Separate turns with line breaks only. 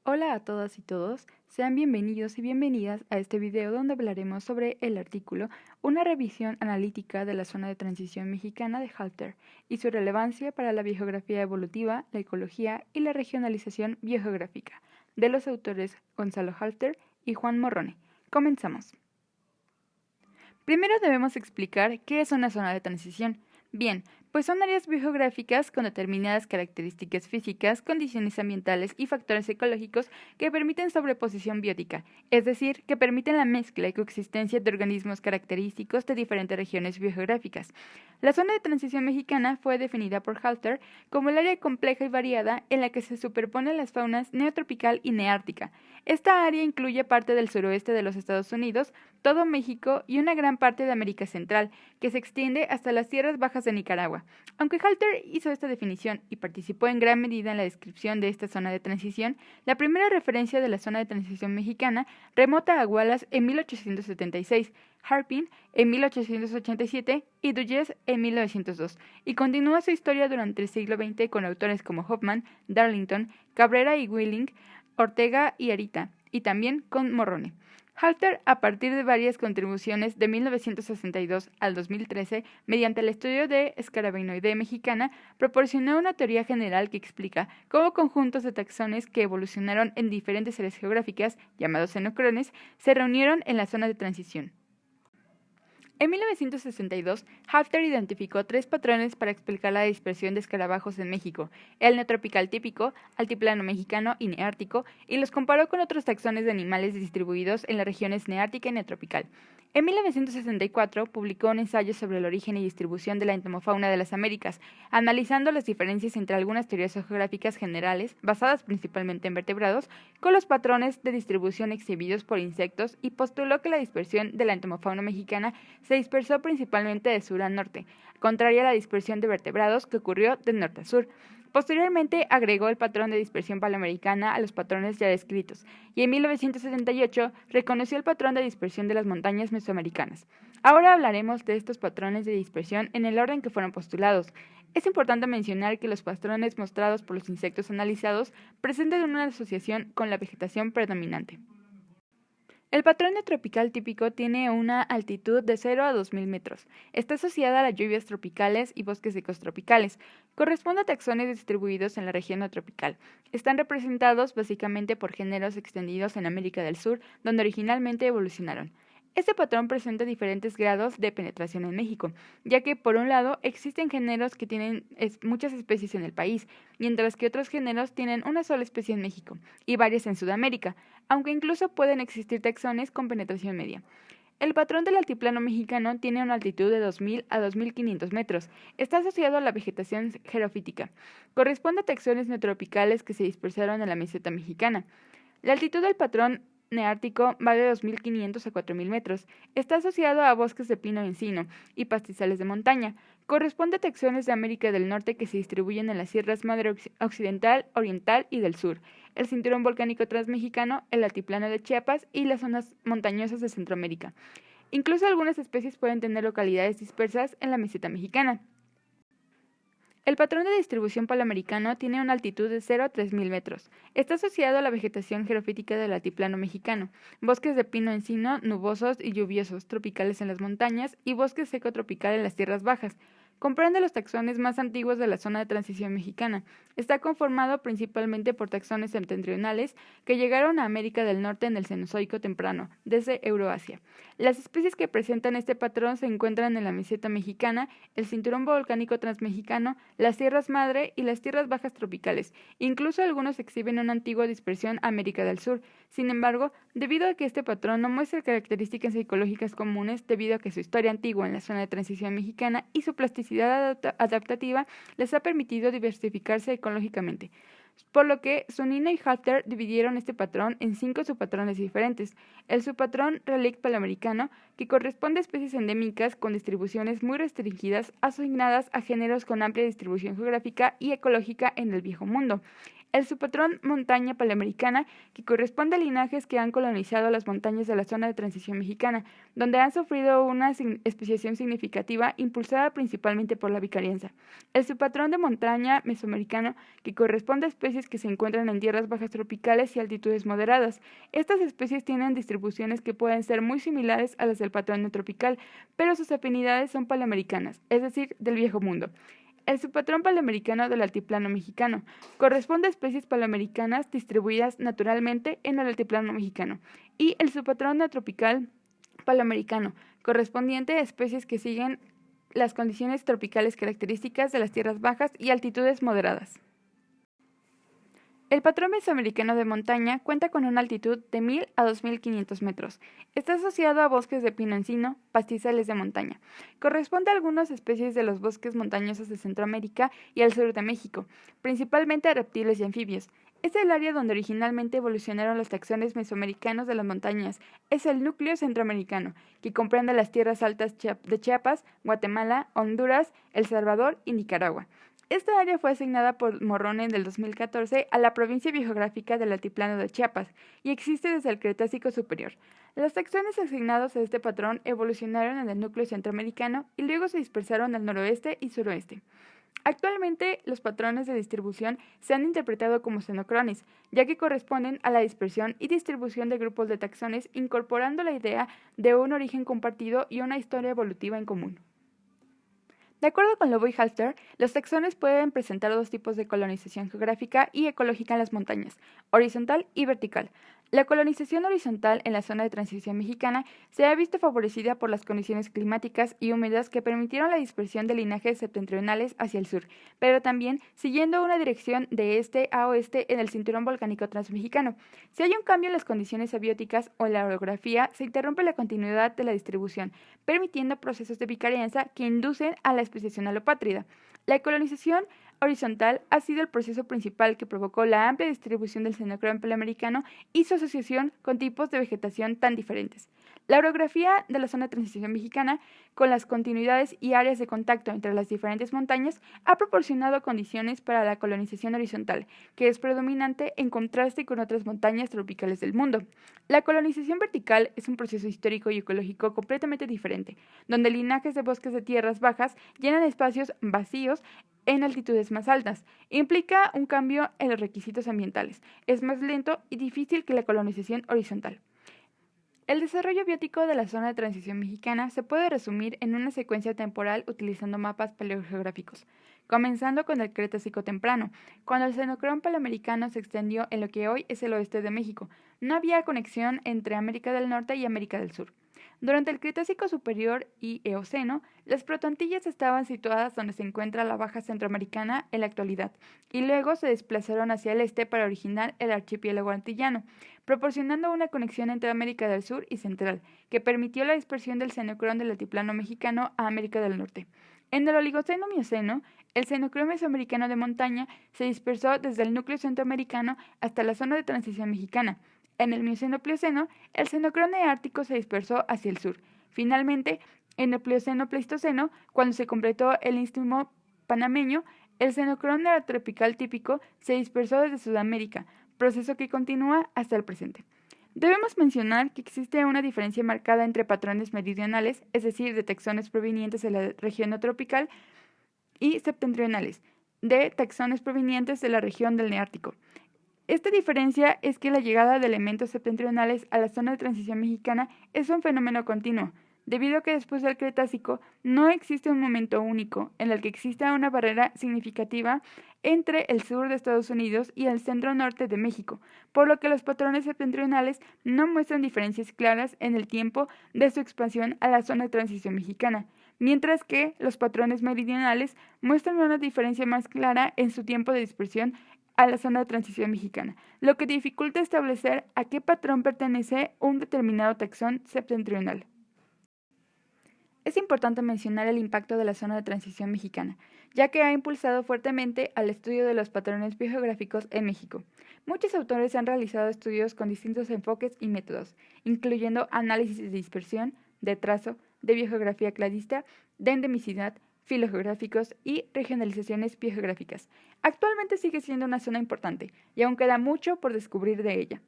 Hola a todas y todos, sean bienvenidos y bienvenidas a este video donde hablaremos sobre el artículo Una revisión analítica de la zona de transición mexicana de Halter y su relevancia para la biogeografía evolutiva, la ecología y la regionalización biogeográfica, de los autores Gonzalo Halter y Juan Morrone. Comenzamos. Primero debemos explicar qué es una zona de transición. Bien, pues son áreas biogeográficas con determinadas características físicas, condiciones ambientales y factores ecológicos que permiten sobreposición biótica, es decir, que permiten la mezcla y coexistencia de organismos característicos de diferentes regiones biogeográficas. La zona de transición mexicana fue definida por Halter como el área compleja y variada en la que se superponen las faunas neotropical y neártica. Esta área incluye parte del suroeste de los Estados Unidos, todo México y una gran parte de América Central, que se extiende hasta las tierras bajas de Nicaragua. Aunque Halter hizo esta definición y participó en gran medida en la descripción de esta zona de transición, la primera referencia de la zona de transición mexicana remota a Wallace en 1876, Harpin en 1887 y Dulles en 1902, y continúa su historia durante el siglo XX con autores como Hoffman, Darlington, Cabrera y Willing, Ortega y Arita, y también con Morrone. Halter, a partir de varias contribuciones de 1962 al 2013, mediante el estudio de escarabinoidea mexicana, proporcionó una teoría general que explica cómo conjuntos de taxones que evolucionaron en diferentes áreas geográficas, llamados xenocrones, se reunieron en la zona de transición. En 1962, Halter identificó tres patrones para explicar la dispersión de escarabajos en México: el neotropical típico, altiplano mexicano y neártico, y los comparó con otros taxones de animales distribuidos en las regiones neártica y neotropical. En 1964, publicó un ensayo sobre el origen y distribución de la entomofauna de las Américas, analizando las diferencias entre algunas teorías geográficas generales, basadas principalmente en vertebrados, con los patrones de distribución exhibidos por insectos, y postuló que la dispersión de la entomofauna mexicana se dispersó principalmente de sur a norte, contraria a la dispersión de vertebrados que ocurrió de norte a sur. Posteriormente agregó el patrón de dispersión paleoamericana a los patrones ya descritos, y en 1978 reconoció el patrón de dispersión de las montañas mesoamericanas. Ahora hablaremos de estos patrones de dispersión en el orden que fueron postulados. Es importante mencionar que los patrones mostrados por los insectos analizados presentan una asociación con la vegetación predominante. El patrón neotropical típico tiene una altitud de 0 a 2000 metros. Está asociada a las lluvias tropicales y bosques secos tropicales. Corresponde a taxones distribuidos en la región neotropical. Están representados básicamente por géneros extendidos en América del Sur, donde originalmente evolucionaron. Este patrón presenta diferentes grados de penetración en México, ya que, por un lado, existen géneros que tienen muchas especies en el país, mientras que otros géneros tienen una sola especie en México y varias en Sudamérica, aunque incluso pueden existir taxones con penetración media. El patrón del altiplano mexicano tiene una altitud de 2000 a 2500 metros. Está asociado a la vegetación xerofítica. Corresponde a taxones neotropicales que se dispersaron en la meseta mexicana. La altitud del patrón neártico va de 2.500 a 4.000 metros. Está asociado a bosques de pino encino y pastizales de montaña. Corresponde a taxones de América del Norte que se distribuyen en las sierras Madre Occidental, Oriental y del Sur, el cinturón volcánico transmexicano, el altiplano de Chiapas y las zonas montañosas de Centroamérica. Incluso algunas especies pueden tener localidades dispersas en la meseta mexicana. El patrón de distribución paleoamericano tiene una altitud de 0 a 3000 metros. Está asociado a la vegetación xerofítica del altiplano mexicano, bosques de pino encino nubosos y lluviosos tropicales en las montañas y bosque seco tropical en las tierras bajas. Comprende los taxones más antiguos de la zona de transición mexicana. Está conformado principalmente por taxones septentrionales que llegaron a América del Norte en el Cenozoico temprano, desde Euroasia. Las especies que presentan este patrón se encuentran en la meseta mexicana, el cinturón volcánico transmexicano, las tierras madre y las tierras bajas tropicales. Incluso algunos exhiben una antigua dispersión a América del Sur. Sin embargo, debido a que este patrón no muestra características ecológicas comunes, debido a que su historia antigua en la zona de transición mexicana y su plasticidad adaptativa les ha permitido diversificarse ecológicamente, por lo que Zunino y Halter dividieron este patrón en 5 subpatrones diferentes. El subpatrón relict paleoamericano, que corresponde a especies endémicas con distribuciones muy restringidas asignadas a géneros con amplia distribución geográfica y ecológica en el Viejo Mundo. el subpatrón montaña paleoamericana, que corresponde a linajes que han colonizado las montañas de la zona de transición mexicana, donde han sufrido una especiación significativa impulsada principalmente por la vicarianza. El subpatrón de montaña mesoamericano, que corresponde a especies que se encuentran en tierras bajas tropicales y altitudes moderadas. Estas especies tienen distribuciones que pueden ser muy similares a las del patrón neotropical, pero sus afinidades son paleoamericanas, es decir, del Viejo Mundo. El subpatrón paleoamericano del altiplano mexicano corresponde a especies paleoamericanas distribuidas naturalmente en el altiplano mexicano, y el subpatrón neotropical paleoamericano, correspondiente a especies que siguen las condiciones tropicales características de las tierras bajas y altitudes moderadas. El patrón mesoamericano de montaña cuenta con una altitud de 1000 a 2500 metros. Está asociado a bosques de pino-encino, pastizales de montaña. Corresponde a algunas especies de los bosques montañosos de Centroamérica y al sur de México, principalmente a reptiles y anfibios. Es el área donde originalmente evolucionaron los taxones mesoamericanos de las montañas. Es el núcleo centroamericano, que comprende las tierras altas de Chiapas, Guatemala, Honduras, El Salvador y Nicaragua. Esta área fue asignada por Morrone en el 2014 a la provincia biogeográfica del Altiplano de Chiapas y existe desde el Cretácico superior. Los taxones asignados a este patrón evolucionaron en el núcleo centroamericano y luego se dispersaron al noroeste y suroeste. Actualmente, los patrones de distribución se han interpretado como xenocrones, ya que corresponden a la dispersión y distribución de grupos de taxones, incorporando la idea de un origen compartido y una historia evolutiva en común. De acuerdo con Lobo y Halter, los taxones pueden presentar dos tipos de colonización geográfica y ecológica en las montañas, horizontal y vertical. La colonización horizontal en la zona de transición mexicana se ha visto favorecida por las condiciones climáticas y húmedas que permitieron la dispersión de linajes septentrionales hacia el sur, pero también siguiendo una dirección de este a oeste en el cinturón volcánico transmexicano. Si hay un cambio en las condiciones abióticas o en la orografía, se interrumpe la continuidad de la distribución, permitiendo procesos de vicarianza que inducen a la especiación alopátrida. La colonización horizontal ha sido el proceso principal que provocó la amplia distribución del xenocrón paleoamericano y su asociación con tipos de vegetación tan diferentes. La orografía de la zona de transición mexicana, con las continuidades y áreas de contacto entre las diferentes montañas, ha proporcionado condiciones para la colonización horizontal, que es predominante en contraste con otras montañas tropicales del mundo. La colonización vertical es un proceso histórico y ecológico completamente diferente, donde linajes de bosques de tierras bajas llenan espacios vacíos en altitudes más altas. Implica un cambio en los requisitos ambientales. Es más lento y difícil que la colonización horizontal. El desarrollo biótico de la zona de transición mexicana se puede resumir en una secuencia temporal utilizando mapas paleogeográficos, comenzando con el Cretácico temprano, cuando el xenocrón paleoamericano se extendió en lo que hoy es el oeste de México. No había conexión entre América del Norte y América del Sur. Durante el Cretácico superior y Eoceno, las protoantillas estaban situadas donde se encuentra la Baja Centroamericana en la actualidad, y luego se desplazaron hacia el este para originar el archipiélago antillano, proporcionando una conexión entre América del Sur y Central, que permitió la dispersión del xenocrón del altiplano mexicano a América del Norte. En el Oligoceno-Mioceno, el xenocrón mesoamericano de montaña se dispersó desde el núcleo centroamericano hasta la zona de transición mexicana. En el Mioceno-Plioceno, el xenocrón neártico se dispersó hacia el sur. Finalmente, en el Plioceno-Pleistoceno, cuando se completó el istmo panameño, el xenocrón neotropical típico se dispersó desde Sudamérica, proceso que continúa hasta el presente. Debemos mencionar que existe una diferencia marcada entre patrones meridionales, es decir, de taxones provenientes de la región neotropical, y septentrionales, de taxones provenientes de la región del Neártico. Esta diferencia es que la llegada de elementos septentrionales a la zona de transición mexicana es un fenómeno continuo, debido a que después del Cretácico no existe un momento único en el que exista una barrera significativa entre el sur de Estados Unidos y el centro-norte de México, por lo que los patrones septentrionales no muestran diferencias claras en el tiempo de su expansión a la zona de transición mexicana, mientras que los patrones meridionales muestran una diferencia más clara en su tiempo de dispersión a la zona de transición mexicana, lo que dificulta establecer a qué patrón pertenece un determinado taxón septentrional. Es importante mencionar el impacto de la zona de transición mexicana, ya que ha impulsado fuertemente al estudio de los patrones biogeográficos en México. Muchos autores han realizado estudios con distintos enfoques y métodos, incluyendo análisis de dispersión, de trazo, de biogeografía cladista, de endemicidad, filogeográficos y regionalizaciones biogeográficas. Actualmente sigue siendo una zona importante y aún queda mucho por descubrir de ella.